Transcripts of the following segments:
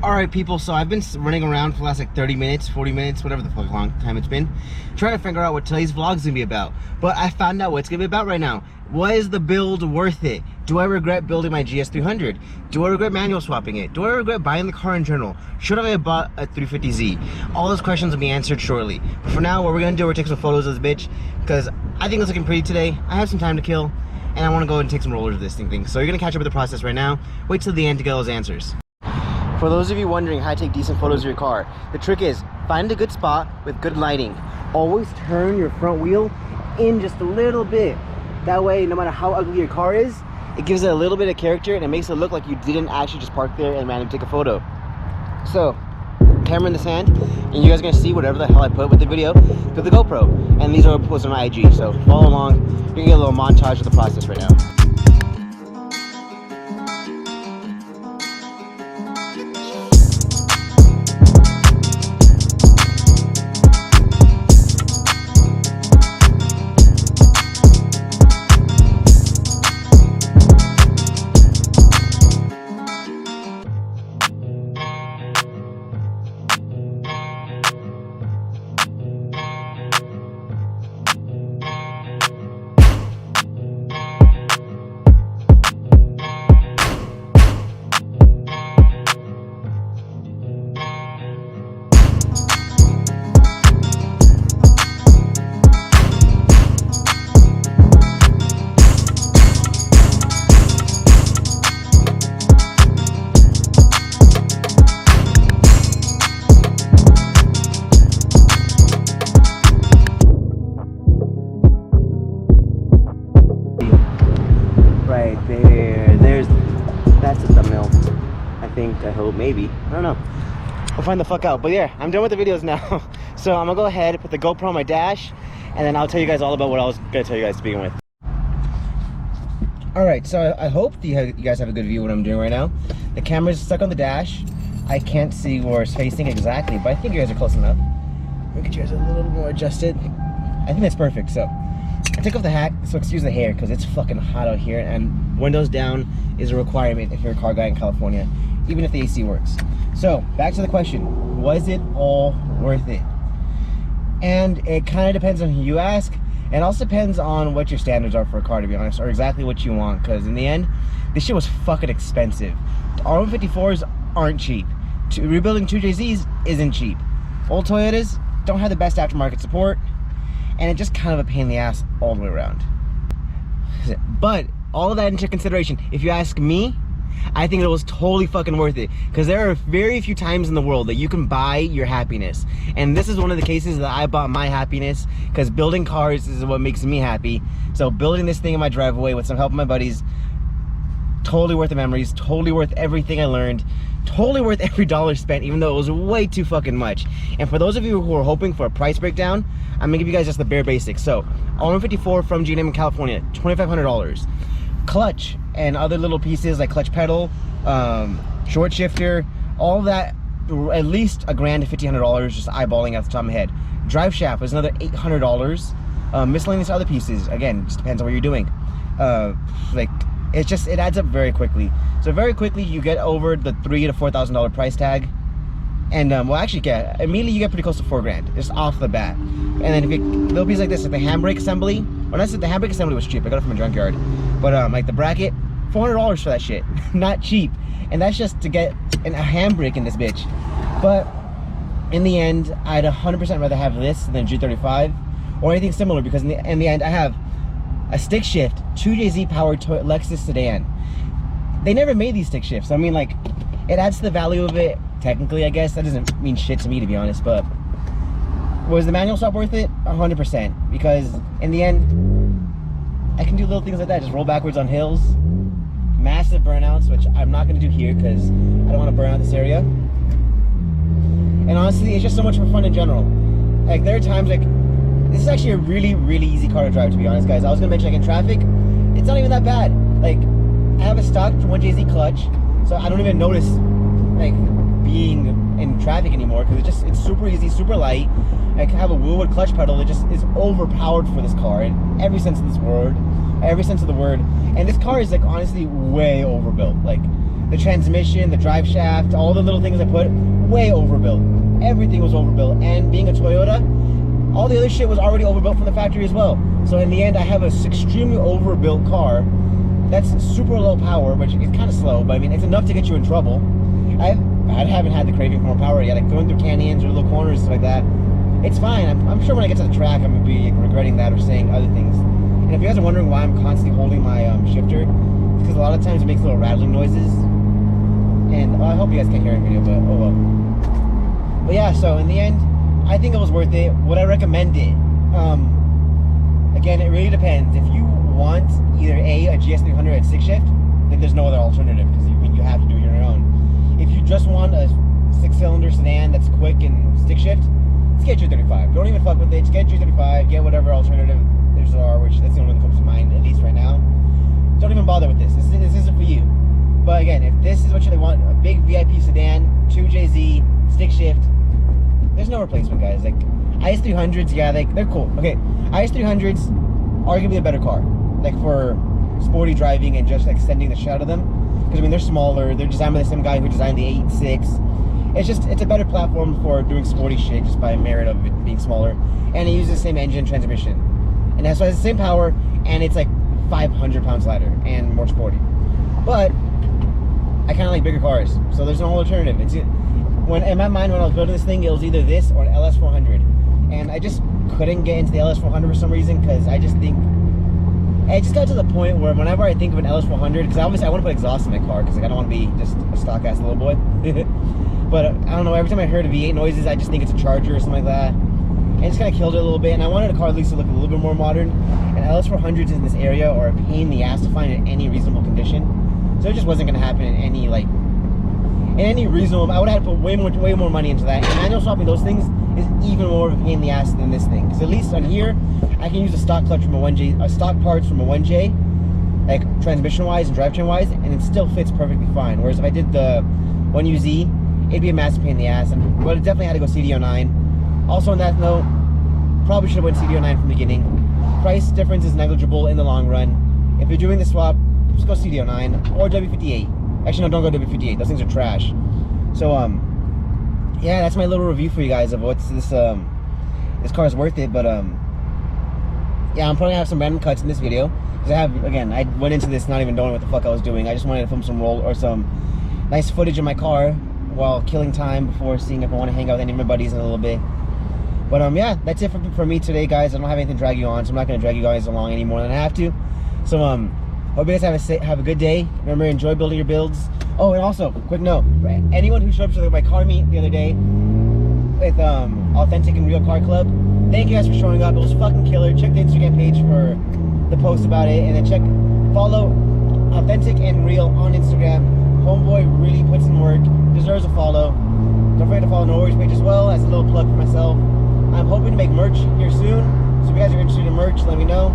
Alright people, so I've been running around for the last like 30 minutes, 40 minutes, whatever the fuck long time it's been, trying to figure out what today's vlog is going to be about. But I found out what it's going to be about right now. Was the build worth it? Do I regret building my GS300? Do I regret manual swapping it? Do I regret buying the car in general? Should I have bought a 350Z? All those questions will be answered shortly. But for now, what we're going to do, we're going to take some photos of this bitch, because I think it's looking pretty today. I have some time to kill, and I want to go and take some rollers of this thing. So you're going to catch up with the process right now. Wait till the end to get those answers. For those of you wondering how to take decent photos of your car, the trick is find a good spot with good lighting. Always turn your front wheel in just a little bit. That way, no matter how ugly your car is, it gives it a little bit of character and it makes it look like you didn't actually just park there and randomly take a photo. So, camera in this hand, and you guys are going to see whatever the hell I put with the video through the GoPro. And these are posted on my IG, so follow along. You're going to get a little montage of the process right now. That's the thumbnail. I hope, maybe. I don't know. We'll find the fuck out. But yeah, I'm done with the videos now. So I'm gonna go ahead, put the GoPro on my dash, and then I'll tell you guys all about what I was gonna tell you guys to begin with. Alright, so I hope you guys have a good view of what I'm doing right now. The camera's stuck on the dash. I can't see where it's facing exactly, but I think you guys are close enough. Let me get yours a little more adjusted. I think that's perfect. So I took off the hat, so excuse the hair because it's fucking hot out here, and windows down is a requirement if you're a car guy in California, even if the AC works. So back to the question, was it all worth it? And it kind of depends on who you ask. It also depends on what your standards are for a car, to be honest, or exactly what you want, because in the end, this shit was fucking expensive. R154s aren't cheap. Rebuilding 2JZs isn't cheap. Old Toyotas don't have the best aftermarket support, and it's just kind of a pain in the ass all the way around. But all of that into consideration, if you ask me, I think it was totally fucking worth it, because there are very few times in the world that you can buy your happiness, and this is one of the cases that I bought my happiness, because building cars is what makes me happy. So building this thing in my driveway with some help of my buddies, totally worth the memories, totally worth everything I learned, totally worth every dollar spent, even though it was way too fucking much. And for those of you who are hoping for a price breakdown, I'm gonna give you guys just the bare basics. So R154 from G&M in California, $2,500. Clutch and other little pieces like clutch pedal, short shifter, all that, at least $1,000 to $1,500, just eyeballing at the top of my head. Drive shaft was another $800. Miscellaneous other pieces, again, just depends on what you're doing. Like, it adds up very quickly. So very quickly you get over the $3,000 to $4,000 price tag, and well, actually, yeah, immediately you get pretty close to $4,000 just off the bat. And then if you little pieces like this, like the handbrake assembly, when I said the handbrake assembly was cheap, I got it from a junkyard, but like the bracket, $400 for that shit. Not cheap. And that's just to get a handbrake in this bitch. But in the end, I'd 100% rather have this than G35 or anything similar, because in the end I have a stick shift 2JZ powered Lexus sedan. They never made these stick shifts. I mean, like, it adds to the value of it technically, I guess. That doesn't mean shit to me, to be honest, but was the manual swap worth it? 100%, because in the end I can do little things like that, just roll backwards on hills, massive burnouts, which I'm not going to do here because I don't want to burn out this area. And honestly, it's just so much more fun in general. Like, there are times, like, this is actually a really, really easy car to drive, to be honest, guys. I was going to mention, like, in traffic, it's not even that bad. Like, I have a stock 1JZ clutch, so I don't even notice, like, being in traffic anymore, because it's super easy, super light. I can have a Woolwood clutch pedal that just is overpowered for this car in every sense of this word, every sense of the word. And this car is, like, honestly way overbuilt. Like, the transmission, the drive shaft, all the little things I put, way overbuilt. Everything was overbuilt. And being a Toyota, all the other shit was already overbuilt from the factory as well. So in the end, I have a extremely overbuilt car that's super low power, which is kind of slow, but I mean, it's enough to get you in trouble. I haven't had the craving for more power yet. Like going through canyons or little corners, stuff like that. It's fine. I'm sure when I get to the track, I'm gonna be regretting that or saying other things. And if you guys are wondering why I'm constantly holding my shifter, it's because a lot of times it makes little rattling noises. And I hope you guys can't hear it in video, but oh well. But yeah, so in the end, I think it was worth it. Would I recommend it? Again, it really depends. If you want either a GS300 at stick shift, then there's no other alternative because you have to do it on your own. If you just want a 6-cylinder sedan that's quick and stick shift, just get your 35. Don't even fuck with it. Just get your 35. Get whatever alternative there are, which that's the only one that comes to mind, at least right now. Don't even bother with this. This isn't for you. But again, if this is what you want, a big VIP sedan, 2JZ, stick shift, there's no replacement, guys. Like IS300s, yeah, they're cool. Okay, IS300s, arguably a better car, like for sporty driving and just extending the shit out of them. Because I mean, they're smaller. They're designed by the same guy who designed the 8.6. It's a better platform for doing sporty shit just by merit of it being smaller, and it uses the same engine and transmission, and that's why it's the same power, and it's like 500 pounds lighter and more sporty. But I kind of like bigger cars, so there's no alternative. In my mind, when I was building this thing, it was either this or an LS400, and I just couldn't get into the LS400 for some reason because I just think it just got to the point where whenever I think of an LS400, because obviously I want to put exhaust in my car because like, I don't want to be just a stock ass little boy. But I don't know, every time I heard V8 noises, I just think it's a Charger or something like that. And it just kind of killed it a little bit. And I wanted a car at least to look a little bit more modern. And LS400s in this area are a pain in the ass to find in any reasonable condition. So it just wasn't going to happen in any reasonable. I would have had to put way more money into that. And manual swapping those things is even more of a pain in the ass than this thing. Because at least on here, I can use a stock clutch from a 1J, stock parts from a 1J, like transmission-wise and drivetrain-wise, and it still fits perfectly fine. Whereas if I did the 1UZ, it'd be a massive pain in the ass. But it definitely had to go CDO9. Also on that note, probably should have went CDO9 from the beginning. Price difference is negligible in the long run. If you're doing the swap, just go CDO9 or W58. Actually, no, don't go W58. Those things are trash. So, yeah, that's my little review for you guys of what's this car is worth it. But yeah, I'm probably gonna have some random cuts in this video because I went into this not even knowing what the fuck I was doing. I just wanted to film some nice footage of my car while killing time before seeing if I want to hang out with any of my buddies in a little bit. But yeah, that's it for me today, guys. I don't have anything to drag you on, so I'm not gonna drag you guys along any more than I have to. So hope you guys have a good day. Remember, enjoy building your builds. Oh, and also, quick note, for anyone who showed up to my car meet the other day with Authentic and Real Car Club, thank you guys for showing up. It was fucking killer. Check the Instagram page for the post about it, and then follow Authentic and Real on Instagram. Homeboy really puts in work, deserves a follow. Don't forget to follow Norway's page as well, as a little plug for myself. I'm hoping to make merch here soon, so if you guys are interested in merch, let me know.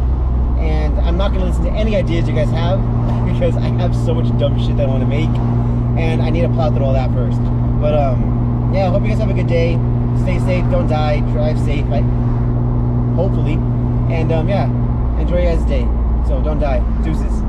And I'm not going to listen to any ideas you guys have because I have so much dumb shit that I want to make, and I need to plow through all that first. But yeah, I hope you guys have a good day. Stay safe, don't die, drive safe, hopefully. And yeah, enjoy your guys' day. So don't die. Deuces.